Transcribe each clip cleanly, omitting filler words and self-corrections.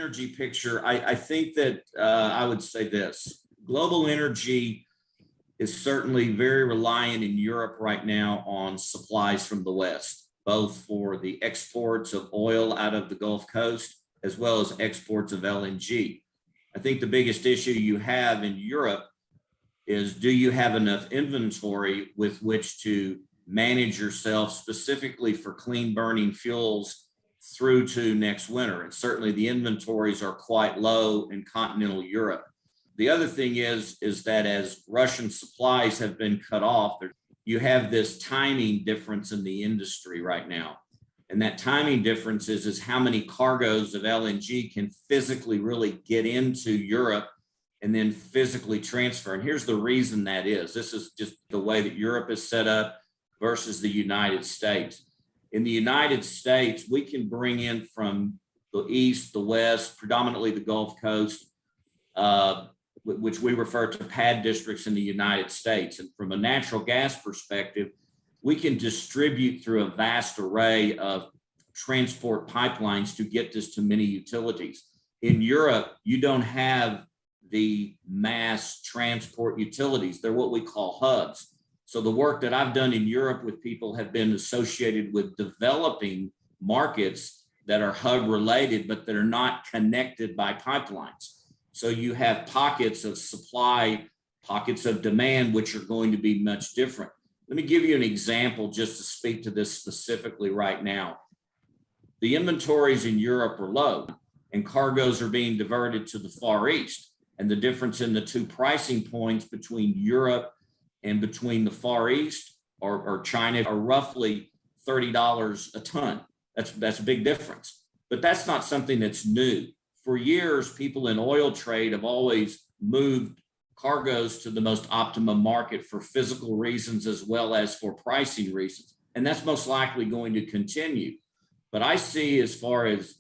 energy picture, I think that I would say this. Global energy is certainly very reliant in Europe right now on supplies from the West, both for the exports of oil out of the Gulf Coast, as well as exports of LNG. I think the biggest issue you have in Europe is, do you have enough inventory with which to manage yourself specifically for clean burning fuels through to next winter? And certainly the inventories are quite low in continental Europe. The other thing is that as Russian supplies have been cut off, you have this timing difference in the industry right now. And that timing difference is how many cargoes of LNG can physically really get into Europe and then physically transfer. And here's the reason that is. This is just the way that Europe is set up versus the United States. In the United States, we can bring in from the east, the west, predominantly the Gulf Coast, which we refer to PAD districts in the United States. And from a natural gas perspective, we can distribute through a vast array of transport pipelines to get this to many utilities. In Europe, you don't have the mass transport utilities. They're what we call hubs. So the work that I've done in Europe with people have been associated with developing markets that are hub related, but that are not connected by pipelines. So you have pockets of supply, pockets of demand, which are going to be much different. Let me give you an example just to speak to this specifically right now. The inventories in Europe are low and cargoes are being diverted to the Far East. And the difference in the two pricing points between Europe and between the Far East or China are roughly $30 a ton. That's a big difference. But that's not something that's new. For years, people in oil trade have always moved cargoes to the most optimum market for physical reasons as well as for pricing reasons. And that's most likely going to continue. But I see, as far as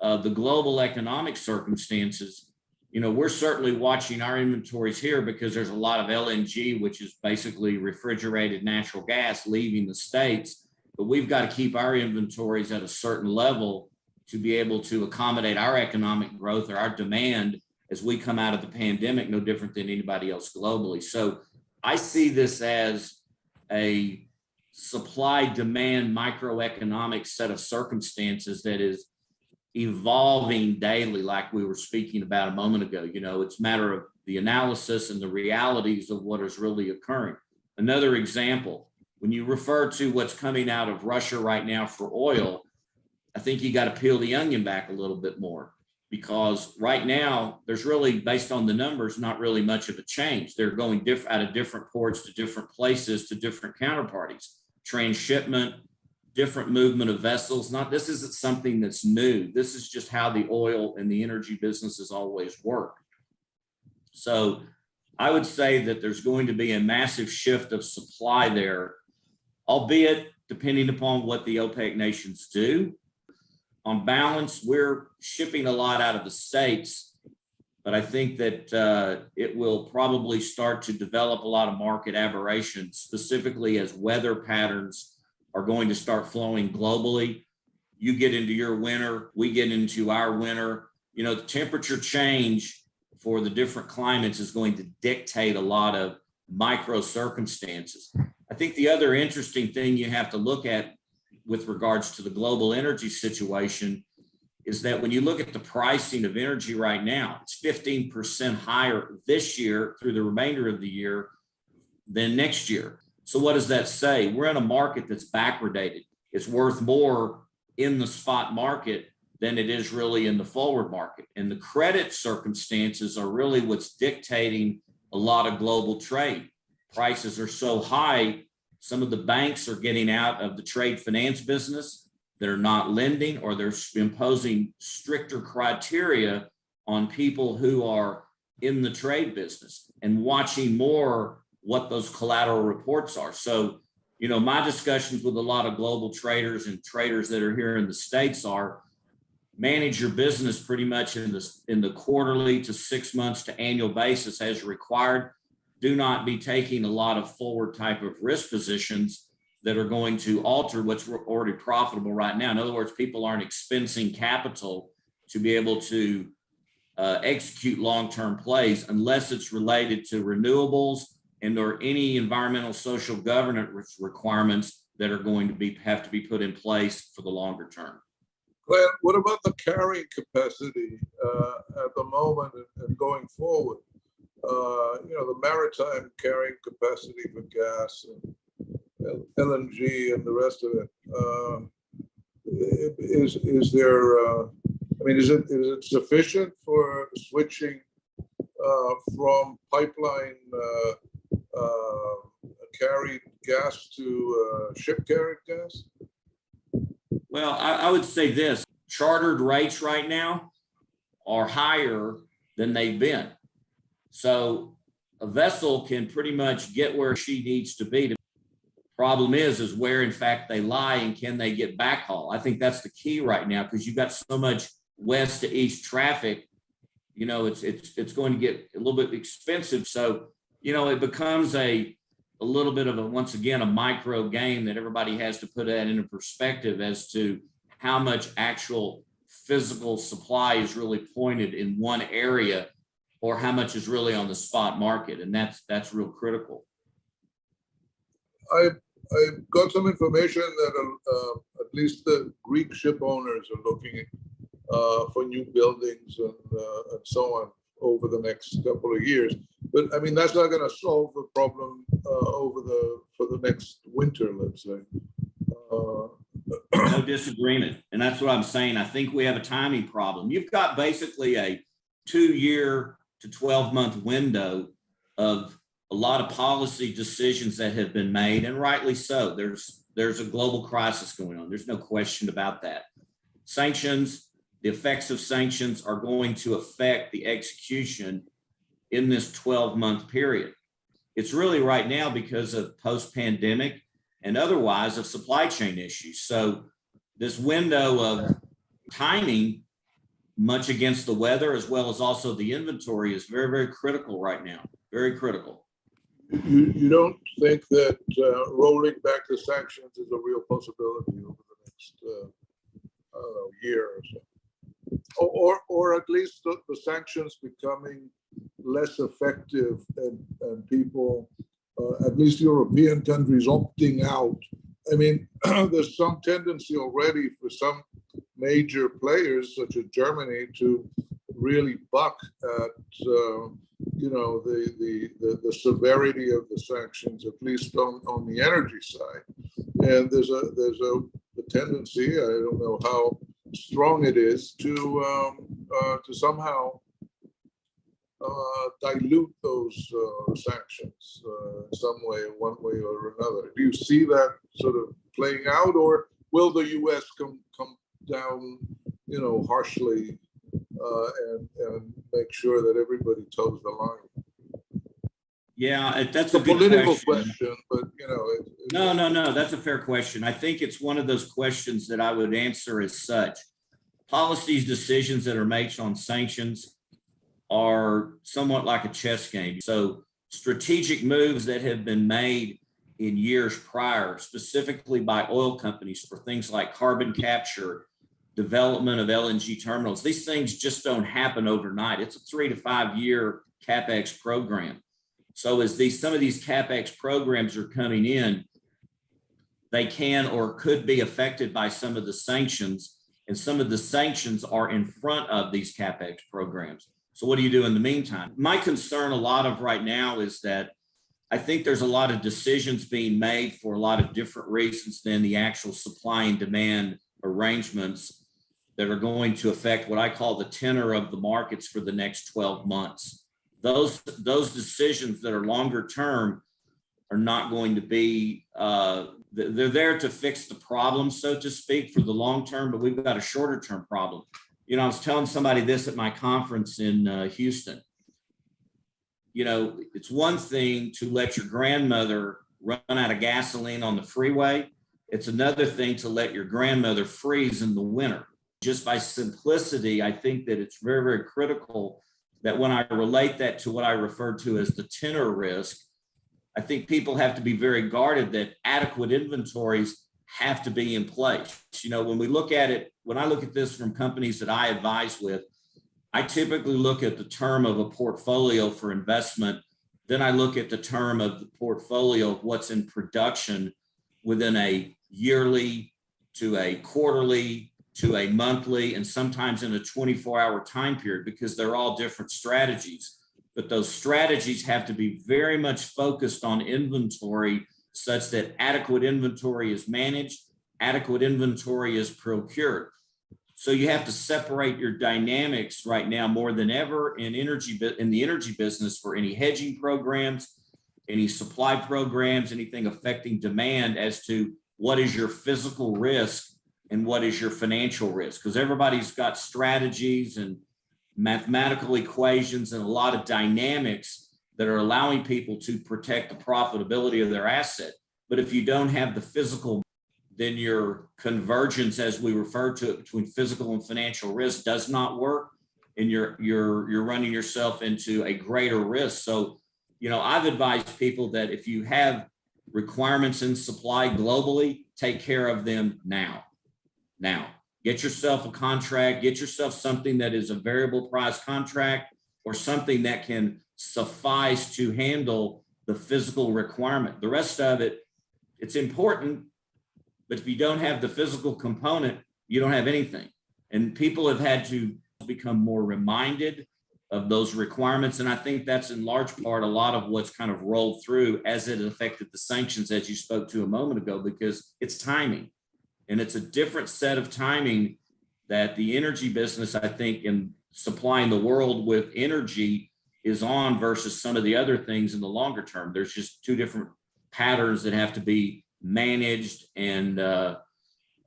the global economic circumstances, we're certainly watching our inventories here because there's a lot of LNG, which is basically refrigerated natural gas, leaving the States. But we've got to keep our inventories at a certain level to be able to accommodate our economic growth or our demand as we come out of the pandemic, no different than anybody else globally. So I see this as a supply-demand microeconomic set of circumstances that is evolving daily, like we were speaking about a moment ago. It's a matter of the analysis and the realities of what is really occurring. Another example, when you refer to what's coming out of Russia right now for oil, I think you got to peel the onion back a little bit more, because right now there's really, based on the numbers, not really much of a change. They're going out of different ports to different places to different counterparties, transshipment, different movement of vessels. This isn't something that's new. This is just how the oil and the energy business has always worked. So I would say that there's going to be a massive shift of supply there, albeit depending upon what the OPEC nations do. On balance, we're shipping a lot out of the States, but I think that it will probably start to develop a lot of market aberrations, specifically as weather patterns are going to start flowing globally. You get into your winter, we get into our winter. The temperature change for the different climates is going to dictate a lot of micro circumstances. I think the other interesting thing you have to look at with regards to the global energy situation is that when you look at the pricing of energy right now, it's 15% higher this year through the remainder of the year than next year. So what does that say? We're in a market that's backwardated. It's worth more in the spot market than it is really in the forward market. And the credit circumstances are really what's dictating a lot of global trade. Prices are so high, some of the banks are getting out of the trade finance business. They're not lending, or they're imposing stricter criteria on people who are in the trade business and watching more what those collateral reports are. So, my discussions with a lot of global traders and traders that are here in the States are manage your business pretty much in the quarterly to 6 months to annual basis as required. Do not be taking a lot of forward type of risk positions that are going to alter what's already profitable right now. In other words, people aren't expensing capital to be able to execute long-term plays unless it's related to renewables and or any environmental social governance requirements that are going to have to be put in place for the longer term. Glenn, what about the carrying capacity at the moment and going forward? The maritime carrying capacity for gas and LNG and the rest of it. Is there? Is it sufficient for switching from pipeline carried gas to ship carried gas? Well, I would say this: chartered rates right now are higher than they've been. So a vessel can pretty much get where she needs to be. The problem is where in fact they lie and can they get backhaul? I think that's the key right now, because you've got so much west to east traffic. It's going to get a little bit expensive. So, it becomes a little bit of once again, a micro game that everybody has to put that into perspective as to how much actual physical supply is really pointed in one area or how much is really on the spot market. And that's real critical. I got some information that at least the Greek ship owners are looking for new buildings and so on over the next couple of years. But that's not going to solve the problem for the next winter, let's say. No disagreement. And that's what I'm saying. I think we have a timing problem. You've got basically a 2-year to 12-month window of a lot of policy decisions that have been made, and rightly so. There's a global crisis going on. There's no question about that. Sanctions, the effects of sanctions are going to affect the execution in this 12-month period. It's really right now because of post-pandemic and otherwise of supply chain issues. So this window of timing, much against the weather, as well as also the inventory, is very, very critical right now. Very critical. You don't think that rolling back the sanctions is a real possibility over the next, year or so? Or at least the sanctions becoming less effective and people, at least European countries, opting out. There's some tendency already for some major players, such as Germany, to really buck at the severity of the sanctions, at least on the energy side. And there's a tendency, I don't know how strong it is, to somehow dilute those sanctions in some way, one way or another. Do you see that sort of playing out, or will the U.S. come down, harshly and make sure that everybody toes the line? Yeah, that's a political question, but No, that's a fair question. I think it's one of those questions that I would answer as such. Policies, decisions that are made on sanctions are somewhat like a chess game. So strategic moves that have been made in years prior, specifically by oil companies for things like carbon capture, development of LNG terminals, these things just don't happen overnight. It's a 3 to 5 year CapEx program. So as some of these CapEx programs are coming in, they can or could be affected by some of the sanctions, and some of the sanctions are in front of these CapEx programs. So what do you do in the meantime? My concern a lot of right now is that I think there's a lot of decisions being made for a lot of different reasons than the actual supply and demand arrangements that are going to affect what I call the tenor of the markets for the next 12 months. Those decisions that are longer term are not going to be, they're there to fix the problem, so to speak, for the long term, but we've got a shorter term problem. I was telling somebody this at my conference in Houston. It's one thing to let your grandmother run out of gasoline on the freeway. It's another thing to let your grandmother freeze in the winter. Just by simplicity, I think that it's very, very critical that when I relate that to what I refer to as the tenor risk, I think people have to be very guarded that adequate inventories have to be in place. You know, when we look at it, when I look at this from companies that I advise with, I typically look at the term of a portfolio for investment. Then I look at the term of the portfolio of what's in production within a yearly to a quarterly to a monthly, and sometimes in a 24-hour time period, because they're all different strategies. But those strategies have to be very much focused on inventory such that adequate inventory is managed, adequate inventory is procured. So you have to separate your dynamics right now more than ever in the energy business for any hedging programs, any supply programs, anything affecting demand as to what is your physical risk and what is your financial risk, because everybody's got strategies and mathematical equations and a lot of dynamics that are allowing people to protect the profitability of their asset. But if you don't have the physical, then your convergence, as we refer to it, between physical and financial risk does not work, and you're running yourself into a greater risk. So, you know, I've advised people that if you have requirements in supply globally, take care of them now. Now, get yourself a contract, get yourself something that is a variable price contract or something that can suffice to handle the physical requirement. The rest of it, it's important, but if you don't have the physical component, you don't have anything. And people have had to become more reminded of those requirements. And I think that's in large part a lot of what's kind of rolled through as it affected the sanctions, as you spoke to a moment ago, because it's timing. And it's a different set of timing that the energy business, I think, in supplying the world with energy is on versus some of the other things in the longer term. There's just two different patterns that have to be managed and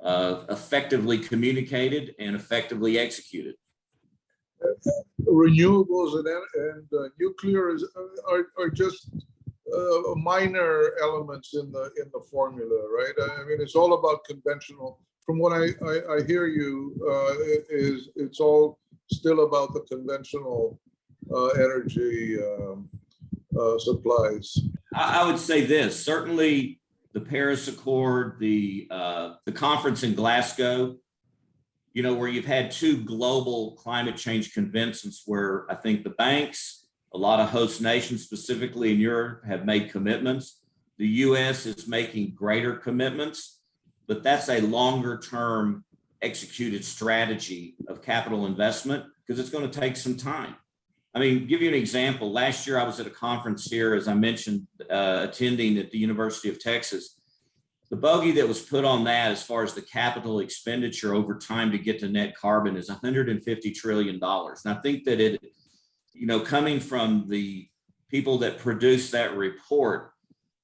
effectively communicated and effectively executed. Renewables and nuclear are just minor elements in the formula, right? I mean, it's all about conventional. From what I hear you, it's all still about the conventional energy supplies. I would say this, certainly the Paris Accord, the conference in Glasgow, you know, where you've had two global climate change conventions where I think the banks, a lot of host nations, specifically in Europe, have made commitments. The US is making greater commitments, but that's a longer term executed strategy of capital investment because it's going to take some time. I mean, give you an example. Last year, I was at a conference here, as I mentioned, attending at the University of Texas. The bogey that was put on that as far as the capital expenditure over time to get to net carbon is $150 trillion. And I think that it, you know, coming from the people that produce that report,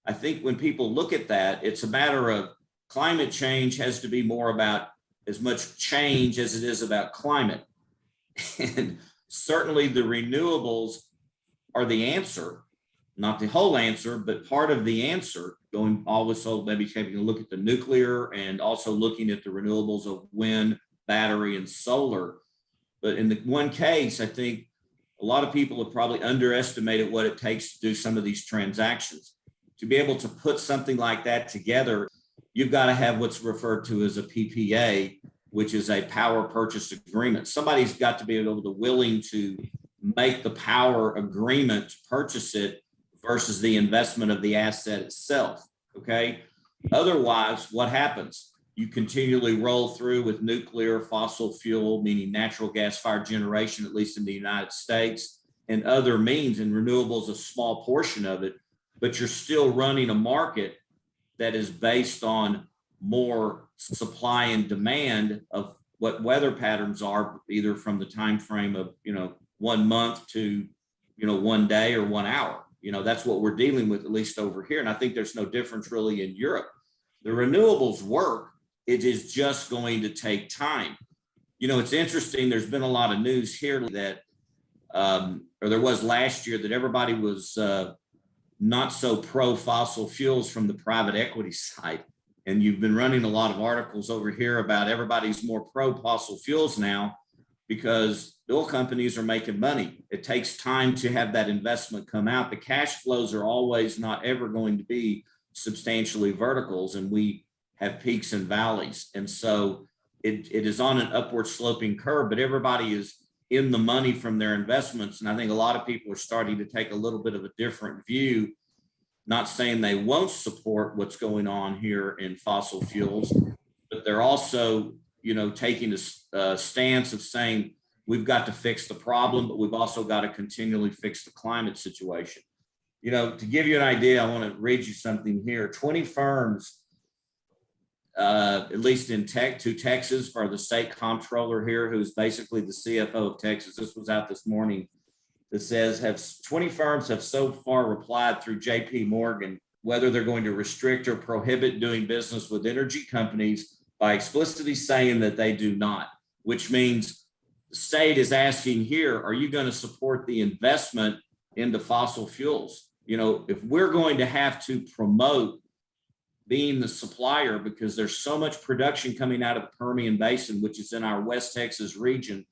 I think when people look at that, it's a matter of climate change has to be more about as much change as it is about climate. And certainly the renewables are the answer, not the whole answer, but part of the answer, going also maybe taking a look at the nuclear and also looking at the renewables of wind, battery, and solar. But in the one case, I think a lot of people have probably underestimated what it takes to do some of these transactions. To be able to put something like that together, you've got to have what's referred to as a PPA, which is a power purchase agreement. Somebody's got to be able to willing to make the power agreement to purchase it versus the investment of the asset itself, okay? Otherwise, what happens? You continually roll through with nuclear, fossil fuel, meaning natural gas-fired generation, at least in the United States, and other means, and renewables a small portion of it, but you're still running a market that is based on more supply and demand of what weather patterns are, either from the time frame of 1 month to 1 day or 1 hour. That's what we're dealing with, at least over here. And I think there's no difference really in Europe. The renewables work. It is just going to take time. It's interesting. There's been a lot of news here that, or there was last year, that everybody was not so pro fossil fuels from the private equity side. And you've been running a lot of articles over here about everybody's more pro fossil fuels now because the oil companies are making money. It takes time to have that investment come out. The cash flows are always not ever going to be substantially verticals. And we have peaks and valleys. And so it is on an upward sloping curve, but everybody is in the money from their investments. And I think a lot of people are starting to take a little bit of a different view, not saying they won't support what's going on here in fossil fuels, but they're also, taking a stance of saying we've got to fix the problem, but we've also got to continually fix the climate situation. To give you an idea, I want to read you something here. 20 firms, at least in Texas, for the state comptroller here, who's basically the CFO of Texas. This was out this morning. That says 20 firms have so far replied through JP Morgan whether they're going to restrict or prohibit doing business with energy companies by explicitly saying that they do not, which means the state is asking here, are you going to support the investment into fossil fuels? If we're going to have to promote being the supplier, because there's so much production coming out of the Permian Basin, which is in our West Texas region,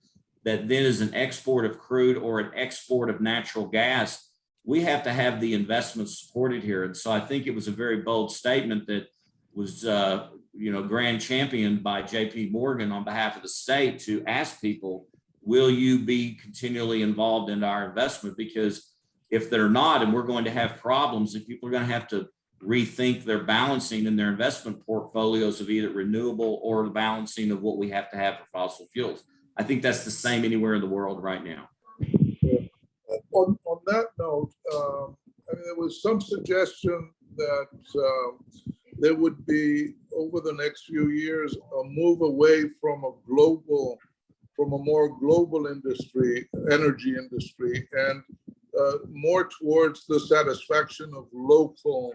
that then is an export of crude or an export of natural gas, we have to have the investment supported here. And so I think it was a very bold statement that was, grand championed by JP Morgan on behalf of the state to ask people, will you be continually involved in our investment? Because if they're not, and we're going to have problems, and people are going to have to rethink their balancing in their investment portfolios of either renewable or the balancing of what we have to have for fossil fuels. I think that's the same anywhere in the world right now. Yeah. On that note, there was some suggestion that there would be, over the next few years, a move away from a more global industry, energy industry, and more towards the satisfaction of local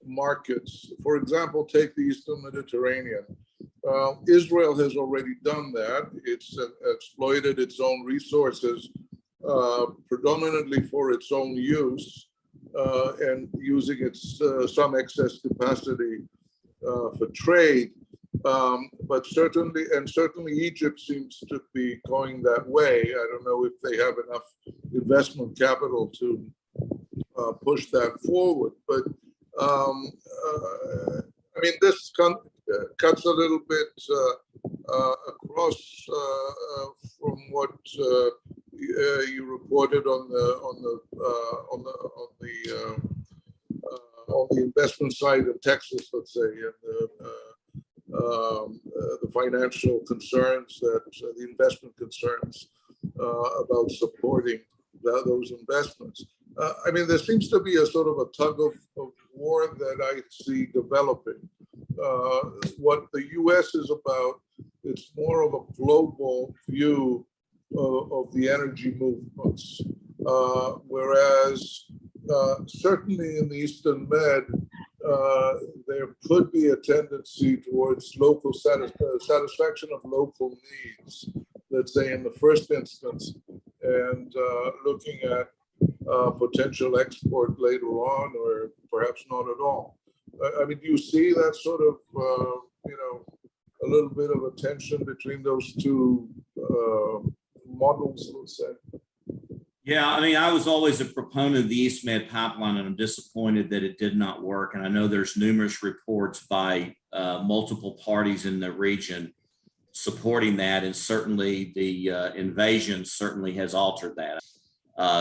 markets. For example, take the Eastern Mediterranean. Israel has already done that. It's exploited its own resources predominantly for its own use and using its some excess capacity for trade. But certainly Egypt seems to be going that way. I don't know if they have enough investment capital to push that forward. But this cuts a little bit across from what you reported on the investment side of Texas, let's say, and the financial concerns, the investment concerns about supporting those investments. There seems to be a sort of a tug of war that I see developing. What the U.S. is about, it's more of a global view of the energy movements, whereas certainly in the Eastern Med, there could be a tendency towards local satisfaction of local needs, let's say in the first instance, and looking at potential export later on, or perhaps not at all. Do you see that sort of, a little bit of a tension between those two models, let's say? Yeah, I was always a proponent of the East Med pipeline, and I'm disappointed that it did not work. And I know there's numerous reports by multiple parties in the region supporting that, and certainly the invasion certainly has altered that.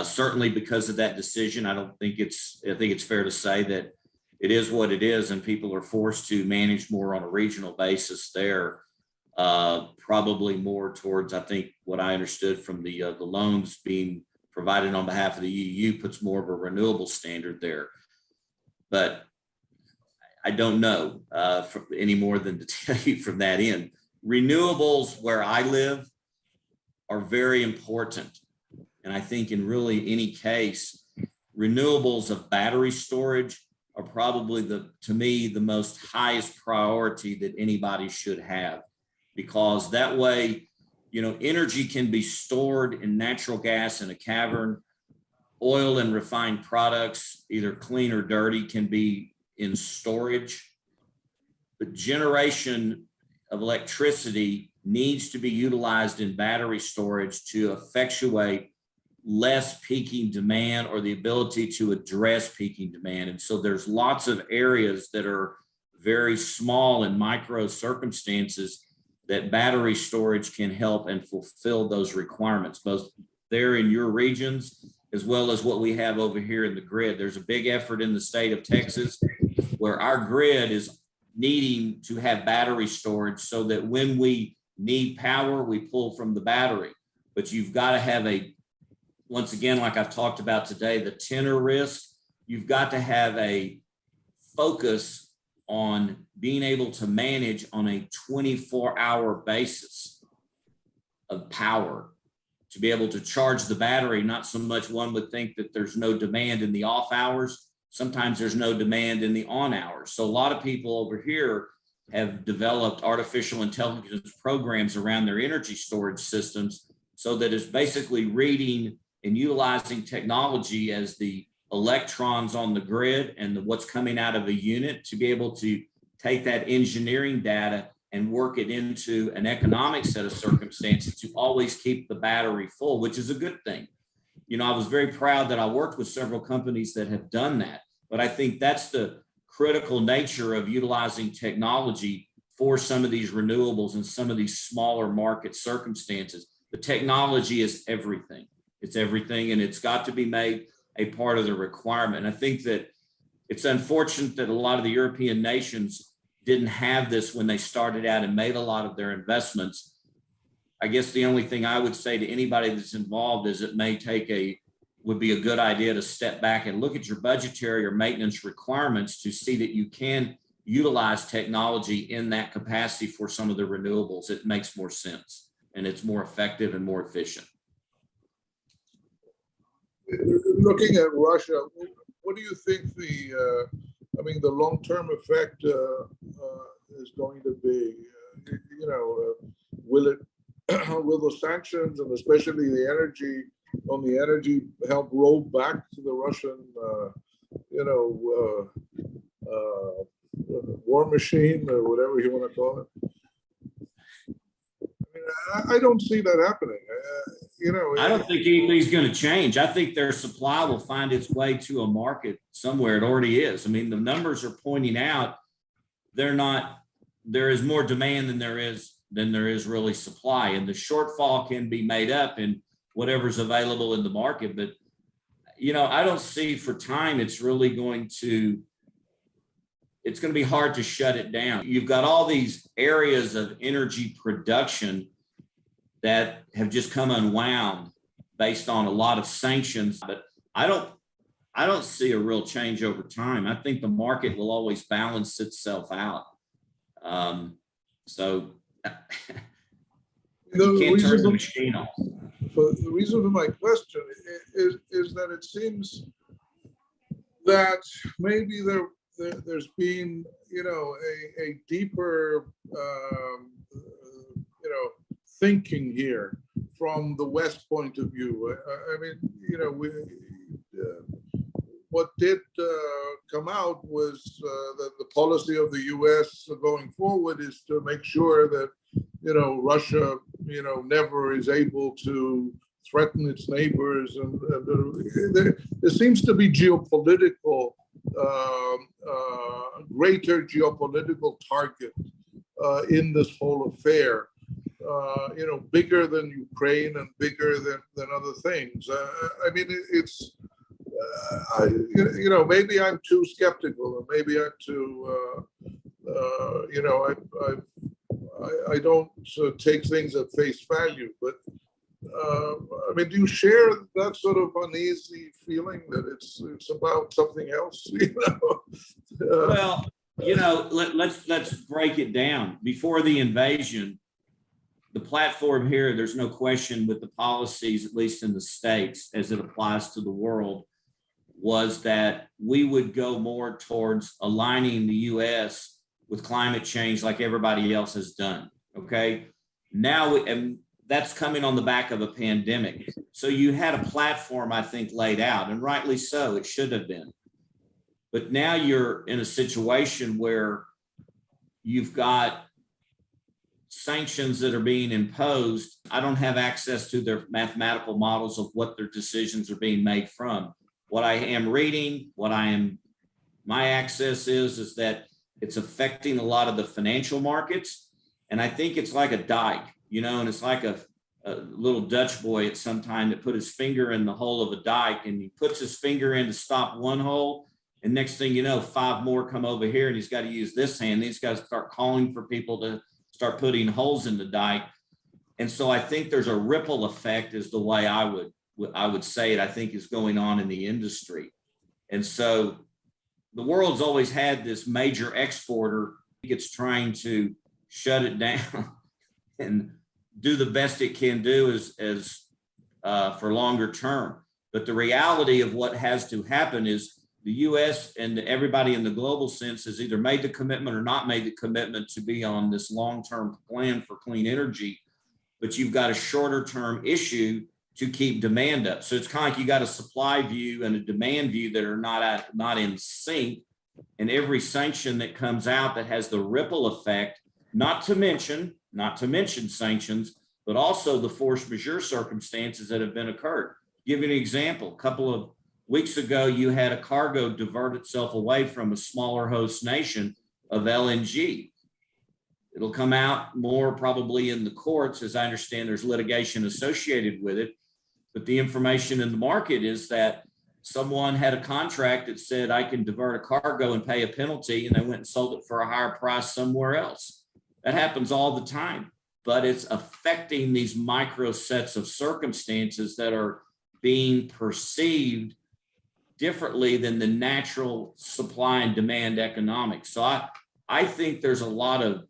Certainly because of that decision, I think it's fair to say that it is what it is, and people are forced to manage more on a regional basis there. Probably more towards, I think, what I understood from the loans being provided on behalf of the EU puts more of a renewable standard there. But I don't know any more than to tell you from that end. Renewables where I live are very important. And I think in really any case, renewables of battery storage are probably to me, the most highest priority that anybody should have, because that way, energy can be stored in natural gas in a cavern. Oil and refined products, either clean or dirty, can be in storage. The generation of electricity needs to be utilized in battery storage to effectuate less peaking demand, or the ability to address peaking demand. And so there's lots of areas that are very small and micro circumstances that battery storage can help and fulfill those requirements, both there in your regions as well as what we have over here in the grid. There's a big effort in the state of Texas where our grid is needing to have battery storage so that when we need power, we pull from the battery. But you've got to have once again, like I've talked about today, the tenor risk, you've got to have a focus on being able to manage on a 24-hour basis of power to be able to charge the battery. Not so much one would think that there's no demand in the off hours. Sometimes there's no demand in the on hours. So a lot of people over here have developed artificial intelligence programs around their energy storage systems so that it's basically reading and utilizing technology as the electrons on the grid and what's coming out of a unit to be able to take that engineering data and work it into an economic set of circumstances to always keep the battery full, which is a good thing. You know, I was very proud that I worked with several companies that have done that, but I think that's the critical nature of utilizing technology for some of these renewables and some of these smaller market circumstances. The technology is everything. It's everything, and it's got to be made a part of the requirement. And I think that it's unfortunate that a lot of the European nations didn't have this when they started out and made a lot of their investments. I guess the only thing I would say to anybody that's involved is it would be a good idea to step back and look at your budgetary or maintenance requirements to see that you can utilize technology in that capacity for some of the renewables. It makes more sense and it's more effective and more efficient. Looking at Russia, what do you think the long-term effect is going to be? Will the sanctions and especially the energy help roll back to the Russian, war machine or whatever you want to call it? I don't see that happening. I don't think anything's going to change. I think their supply will find its way to a market somewhere. It already is. I mean, the numbers are pointing out there is more demand than there is really supply, and the shortfall can be made up in whatever's available in the market. But, I don't see for time it's going to be hard to shut it down. You've got all these areas of energy production that have just come unwound based on a lot of sanctions, but I don't see a real change over time. I think the market will always balance itself out. So you can't turn the machine off. The reason for my question is that it seems that maybe there's been, a deeper, thinking here from the West point of view. What did come out was that the policy of the U.S. going forward is to make sure that, Russia, never is able to threaten its neighbors. And there seems to be geopolitical, greater geopolitical target in this whole affair. Bigger than Ukraine and bigger than other things. Maybe I'm too skeptical, or maybe I'm too, I don't take things at face value. But do you share that sort of uneasy feeling that it's about something else? Well, let's break it down. Before the invasion, the platform here, there's no question with the policies, at least in the States, as it applies to the world, was that we would go more towards aligning the U.S. with climate change like everybody else has done. Okay. Now, and that's coming on the back of a pandemic. So you had a platform, I think, laid out, and rightly so, it should have been. But now you're in a situation where you've got sanctions that are being imposed. I don't have access to their mathematical models of what their decisions are being made from. What I am reading, my access is that It's affecting a lot of the financial markets. And I think it's like a dike, and it's like a little Dutch boy at some time that put his finger in the hole of a dike, and he puts his finger in to stop one hole. And next thing you know, 5 more come over here, and he's got to use this hand. He's got to start calling for people to start putting holes in the dike. And so I think there's a ripple effect is the way I would say it, I think is going on in the industry. And so the world's always had this major exporter. It's trying to shut it down and do the best it can do as for longer term. But the reality of what has to happen is the U.S. and everybody in the global sense has either made the commitment or not made the commitment to be on this long-term plan for clean energy, but you've got a shorter term issue to keep demand up. So it's kind of like you got a supply view and a demand view that are not in sync. And every sanction that comes out that has the ripple effect, not to mention sanctions, but also the force majeure circumstances that have been occurred. Give you an example. A couple of weeks ago, you had a cargo divert itself away from a smaller host nation of LNG. It'll come out more probably in the courts. As I understand, there's litigation associated with it. But the information in the market is that someone had a contract that said, I can divert a cargo and pay a penalty, and they went and sold it for a higher price somewhere else. That happens all the time, but it's affecting these micro sets of circumstances that are being perceived differently than the natural supply and demand economics. So I think there's a lot of,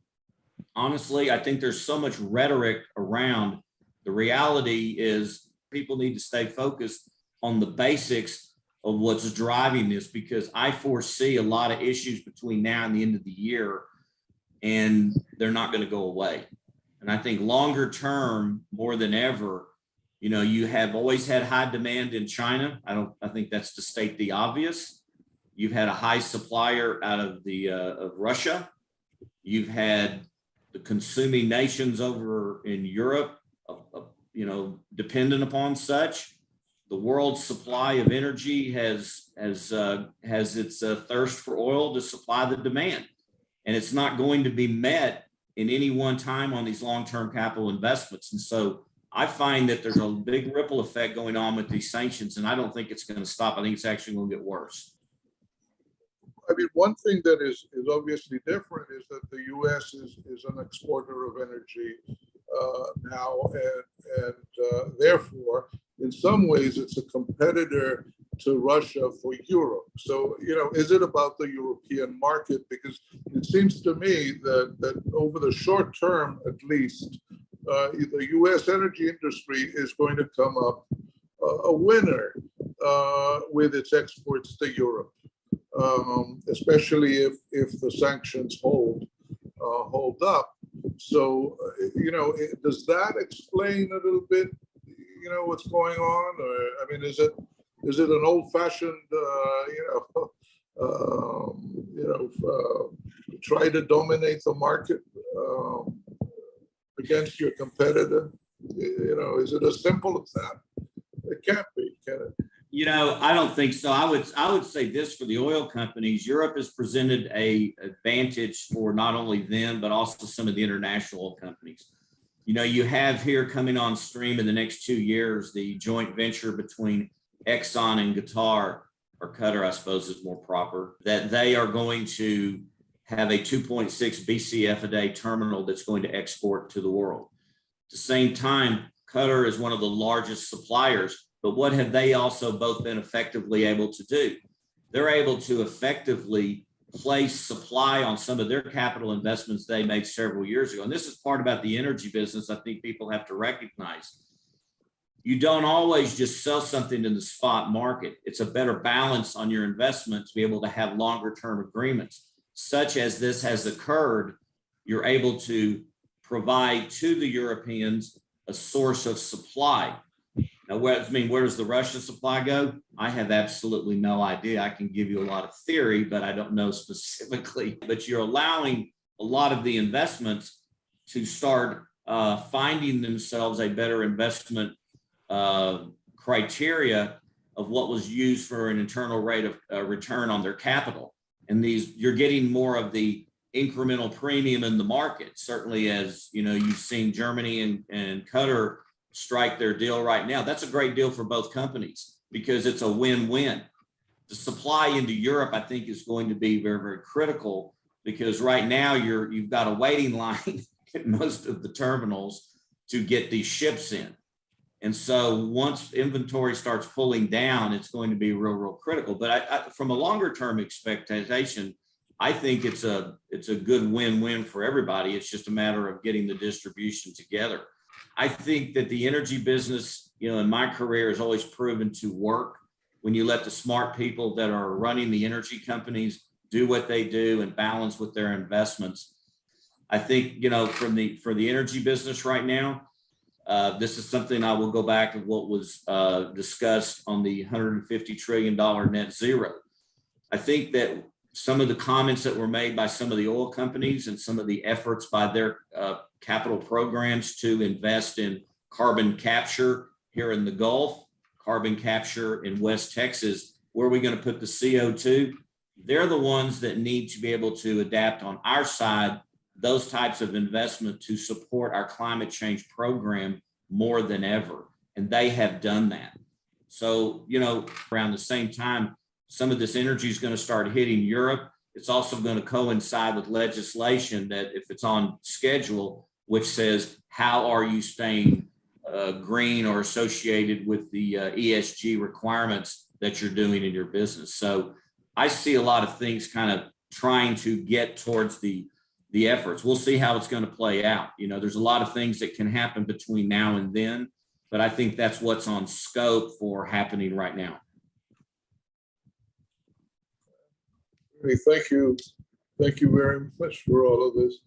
honestly, I think there's so much rhetoric around. The reality is people need to stay focused on the basics of what's driving this, because I foresee a lot of issues between now and the end of the year, and they're not going to go away. And I think longer term, more than ever, you have always had high demand in China. I think that's to state the obvious. You've had a high supplier out of Russia. You've had the consuming nations over in Europe, dependent upon such. The world's supply of energy has its thirst for oil to supply the demand, and it's not going to be met in any one time on these long-term capital investments. And so I find that there's a big ripple effect going on with these sanctions, and I don't think it's going to stop. I think it's actually going to get worse. I mean, one thing that is obviously different is that the U.S. is an exporter of energy now, and therefore, in some ways, it's a competitor to Russia for Europe. So, is it about the European market? Because it seems to me that over the short term, at least, the U.S. energy industry is going to come up a winner with its exports to Europe, especially if the sanctions hold up. So, does that explain a little bit, what's going on? Or, I mean, is it an old-fashioned, try to dominate the market against your competitor? Is it as simple as that? It can't be, can it? I don't think so. I would say this for the oil companies. Europe has presented an advantage for not only them, but also some of the international oil companies. You have here coming on stream in the next 2 years, the joint venture between Exxon and Qatar, or Qatar, I suppose is more proper, that they are going to have a 2.6 BCF a day terminal that's going to export to the world. At the same time, Qatar is one of the largest suppliers, but what have they also both been effectively able to do? They're able to effectively place supply on some of their capital investments they made several years ago. And this is part about the energy business I think people have to recognize. You don't always just sell something in the spot market. It's a better balance on your investment to be able to have longer term agreements. Such as this has occurred, you're able to provide to the Europeans a source of supply. Now, where does the Russian supply go? I have absolutely no idea. I can give you a lot of theory, but I don't know specifically. But you're allowing a lot of the investments to start finding themselves a better investment criteria of what was used for an internal rate of return on their capital. And you're getting more of the incremental premium in the market. Certainly, as you know, you've seen Germany and Qatar strike their deal right now. That's a great deal for both companies because it's a win-win. The supply into Europe, I think, is going to be very, very critical because right now you've got a waiting line at most of the terminals to get these ships in. And so once inventory starts pulling down, it's going to be real, real critical. But from a longer term expectation, I think it's a good win-win for everybody. It's just a matter of getting the distribution together. I think that the energy business, in my career has always proven to work when you let the smart people that are running the energy companies do what they do and balance with their investments. I think, for the energy business right now, this is something I will go back to what was discussed on the $150 trillion net zero. I think that some of the comments that were made by some of the oil companies and some of the efforts by their capital programs to invest in carbon capture here in the Gulf, carbon capture in West Texas, where are we going to put the CO2? They're the ones that need to be able to adapt on our side those types of investment to support our climate change program more than ever. And they have done that. So, around the same time, some of this energy is going to start hitting Europe. It's also going to coincide with legislation that if it's on schedule, which says, how are you staying green or associated with the ESG requirements that you're doing in your business? So I see a lot of things kind of trying to get towards the efforts. We'll see how it's going to play out. There's a lot of things that can happen between now and then, but I think that's what's on scope for happening right now. Thank you. Thank you very much for all of this.